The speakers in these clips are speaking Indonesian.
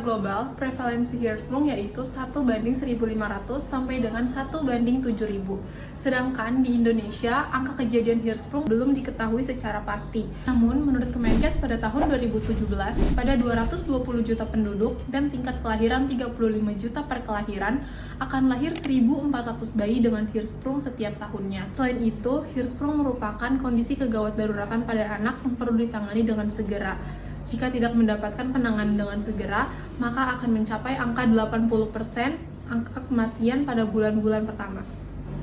global, prevalensi Hirschsprung yaitu 1:1.500 sampai dengan 1:7.000. Sedangkan di Indonesia, angka kejadian Hirschsprung belum diketahui secara pasti. Namun, menurut Kemenkes pada tahun 2017, pada 220 juta penduduk dan tingkat kelahiran 35 juta per kelahiran, akan lahir 1.400 bayi dengan Hirschsprung setiap tahunnya. Selain itu, Hirschsprung merupakan kondisi kegawat daruratan pada anak yang perlu ditangani dengan segera. Jika tidak mendapatkan penanganan dengan segera, maka akan mencapai angka 80% angka kematian pada bulan-bulan pertama.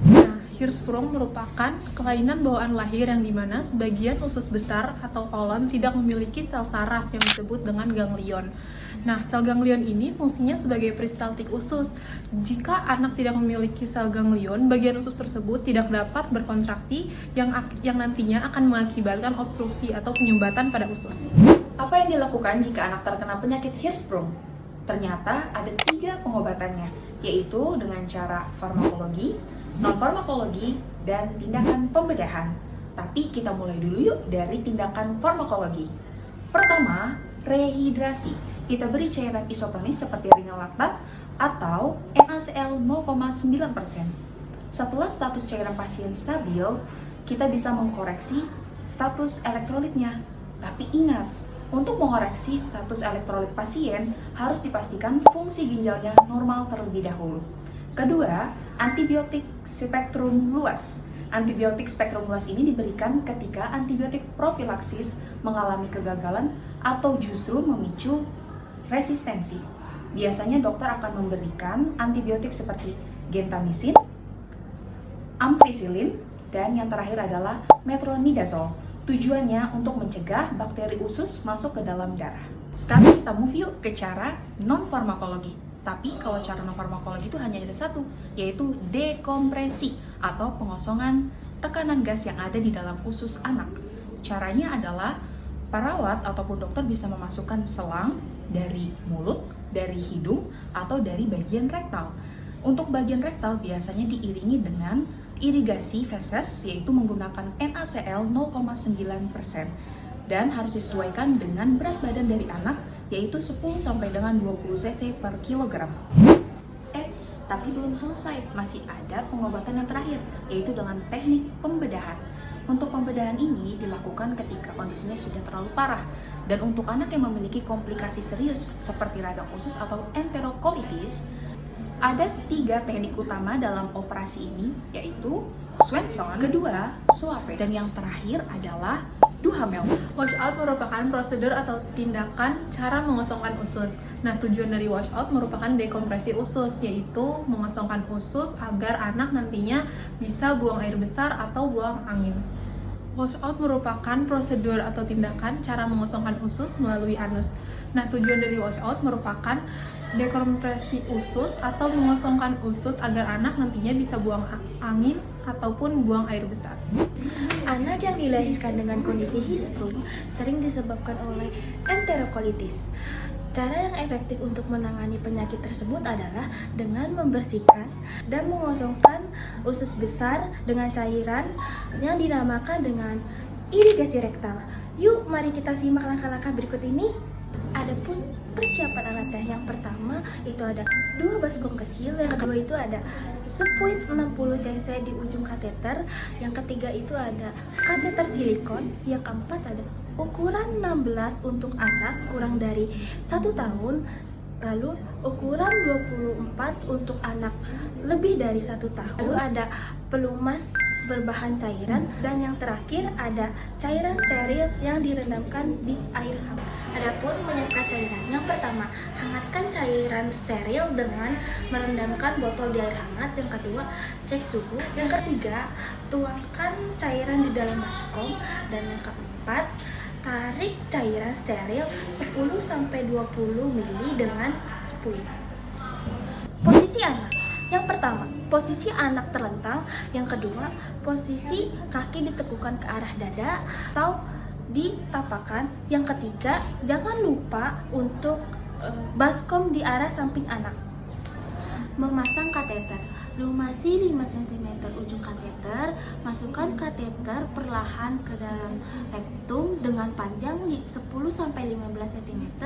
Nah, Hirschsprung merupakan kelainan bawaan lahir yang dimana sebagian usus besar atau kolon tidak memiliki sel saraf yang disebut dengan ganglion. Nah, sel ganglion ini fungsinya sebagai peristaltik usus. Jika anak tidak memiliki sel ganglion, bagian usus tersebut tidak dapat berkontraksi yang nantinya akan mengakibatkan obstruksi atau penyumbatan pada usus. Apa yang dilakukan jika anak terkena penyakit Hirschsprung? Ternyata ada 3 pengobatannya, yaitu dengan cara farmakologi, non-farmakologi, dan tindakan pembedahan. Tapi kita mulai dulu yuk dari tindakan farmakologi. Pertama, rehidrasi. Kita beri cairan isotonis seperti rinolaktat atau NaCl 0,9%. Setelah status cairan pasien stabil, kita bisa mengkoreksi status elektrolitnya. Tapi ingat, untuk mengoreksi status elektrolit pasien, harus dipastikan fungsi ginjalnya normal terlebih dahulu. Kedua, antibiotik spektrum luas. Antibiotik spektrum luas ini diberikan ketika antibiotik profilaksis mengalami kegagalan atau justru memicu resistensi. Biasanya dokter akan memberikan antibiotik seperti gentamicin, ampicillin, dan yang terakhir adalah metronidazole. Tujuannya untuk mencegah bakteri usus masuk ke dalam darah. Sekarang kita move yuk ke cara non-farmakologi. Tapi kalau cara non-farmakologi itu hanya ada satu, yaitu dekompresi atau pengosongan tekanan gas yang ada di dalam usus anak. Caranya adalah perawat ataupun dokter bisa memasukkan selang dari mulut, dari hidung, atau dari bagian rektal. Untuk bagian rektal biasanya diiringi dengan irigasi feses, yaitu menggunakan NaCl 0,9%, dan harus disesuaikan dengan berat badan dari anak, yaitu 10 sampai dengan 20 cc per kilogram. Tapi belum selesai, masih ada pengobatan yang terakhir, yaitu dengan teknik pembedahan. Untuk pembedahan ini dilakukan ketika kondisinya sudah terlalu parah, dan untuk anak yang memiliki komplikasi serius seperti radang usus atau enterokolitis, ada 3 teknik utama dalam operasi ini, yaitu Swenson, kedua Soave, dan yang terakhir adalah Duhamel. Washout merupakan prosedur atau tindakan cara mengosongkan usus. Nah, tujuan dari washout merupakan dekompresi usus, yaitu mengosongkan usus agar anak nantinya bisa buang air besar atau buang angin. Washout merupakan prosedur atau tindakan cara mengosongkan usus melalui anus. Nah, tujuan dari washout merupakan dekompresi usus atau mengosongkan usus agar anak nantinya bisa buang angin ataupun buang air besar. Anak yang dilahirkan dengan kondisi Hirschsprung sering disebabkan oleh enterokolitis. Cara yang efektif untuk menangani penyakit tersebut adalah dengan membersihkan dan mengosongkan usus besar dengan cairan yang dinamakan dengan irigasi rektal. Yuk, mari kita simak langkah-langkah berikut ini. Adapun persiapan alatnya, yang pertama itu ada 2 baskom kecil, yang kedua itu ada spuit 60 cc di ujung kateter, yang ketiga itu ada kateter silikon, yang keempat ada ukuran 16 untuk anak kurang dari 1 tahun, lalu ukuran 24 untuk anak lebih dari 1 tahun, lalu ada pelumas berbahan cairan, dan yang terakhir ada cairan steril yang direndamkan di air hangat. Adapun menyiapkan cairan, yang pertama, hangatkan cairan steril dengan merendamkan botol di air hangat. Yang kedua, cek suhu. Yang ketiga, tuangkan cairan di dalam baskom. Dan yang keempat, tarik cairan steril 10-20 ml dengan spuit. Posisi anak. Yang pertama, posisi anak terlentang. Yang kedua, posisi kaki ditekukan ke arah dada atau ditapakan. Yang ketiga, jangan lupa untuk baskom di arah samping anak. Memasang kateter. Lumasi 5 cm ujung kateter, Masukkan kateter perlahan ke dalam rektum dengan panjang 10-15 cm.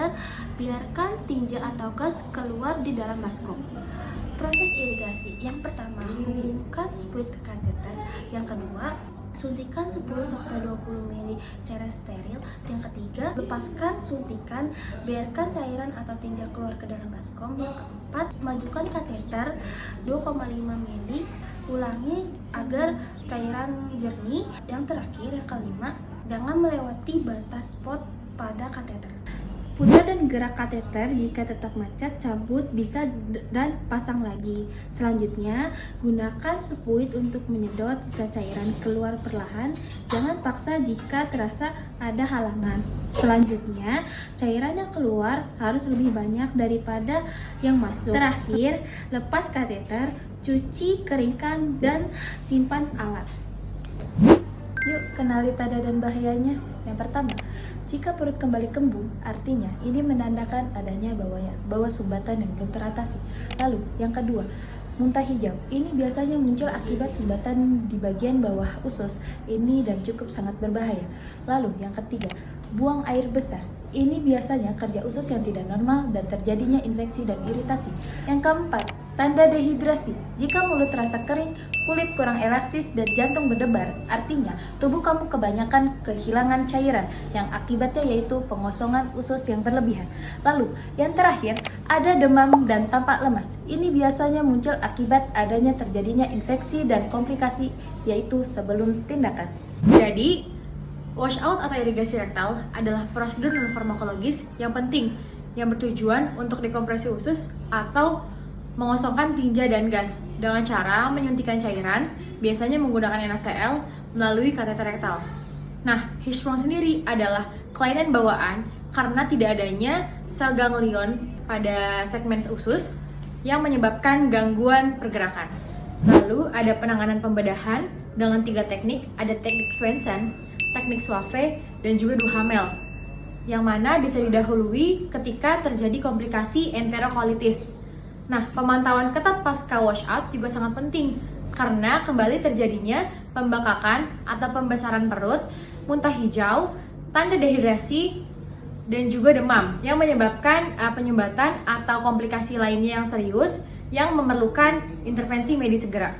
Biarkan tinja atau gas keluar di dalam baskom. Proses irigasi. Yang pertama, hubungkan spuit ke kateter. Yang kedua, suntikan 10-20 ml cairan steril. Yang ketiga, lepaskan suntikan, biarkan cairan atau tinja keluar ke dalam baskom. Yang keempat, majukan kateter 2,5 ml, ulangi agar cairan jernih. Yang terakhir, yang kelima, jangan melewati batas spot pada kateter. Pudar dan gerak kateter jika tetap macet, cabut bisa dan pasang lagi. Selanjutnya, gunakan spuit untuk menyedot sisa cairan keluar perlahan. Jangan paksa jika terasa ada halangan. Selanjutnya, cairan yang keluar harus lebih banyak daripada yang masuk. Terakhir, lepas kateter, cuci, keringkan, dan simpan alat. Yuk, kenali tanda dan bahayanya. Yang pertama, jika perut kembali kembung, artinya ini menandakan adanya bawah sumbatan yang belum teratasi. Lalu, yang kedua, muntah hijau. Ini biasanya muncul akibat sumbatan di bagian bawah usus. Ini dan cukup sangat berbahaya. Lalu, yang ketiga, buang air besar. Ini biasanya kerja usus yang tidak normal dan terjadinya infeksi dan iritasi. Yang keempat, tanda dehidrasi. Jika mulut terasa kering, kulit kurang elastis, dan jantung berdebar, artinya tubuh kamu kebanyakan kehilangan cairan, yang akibatnya yaitu pengosongan usus yang berlebihan. Lalu, yang terakhir, ada demam dan tampak lemas. Ini biasanya muncul akibat adanya terjadinya infeksi dan komplikasi, yaitu sebelum tindakan. Jadi, washout atau irigasi rektal adalah prosedur non-farmakologis yang penting yang bertujuan untuk dekompresi usus atau mengosongkan tinja dan gas dengan cara menyuntikkan cairan, biasanya menggunakan NaCl melalui kateter rektal. Nah, Hirschsprung sendiri adalah kelainan bawaan karena tidak adanya sel ganglion pada segmen usus yang menyebabkan gangguan pergerakan. Lalu ada penanganan pembedahan dengan 3 teknik, ada teknik Swensen, teknik Soave, dan juga Duhamel, yang mana bisa didahului ketika terjadi komplikasi enterokolitis. Nah, pemantauan ketat pasca washout juga sangat penting karena kembali terjadinya pembengkakan atau pembesaran perut, muntah hijau, tanda dehidrasi, dan juga demam yang menyebabkan penyumbatan atau komplikasi lainnya yang serius yang memerlukan intervensi medis segera.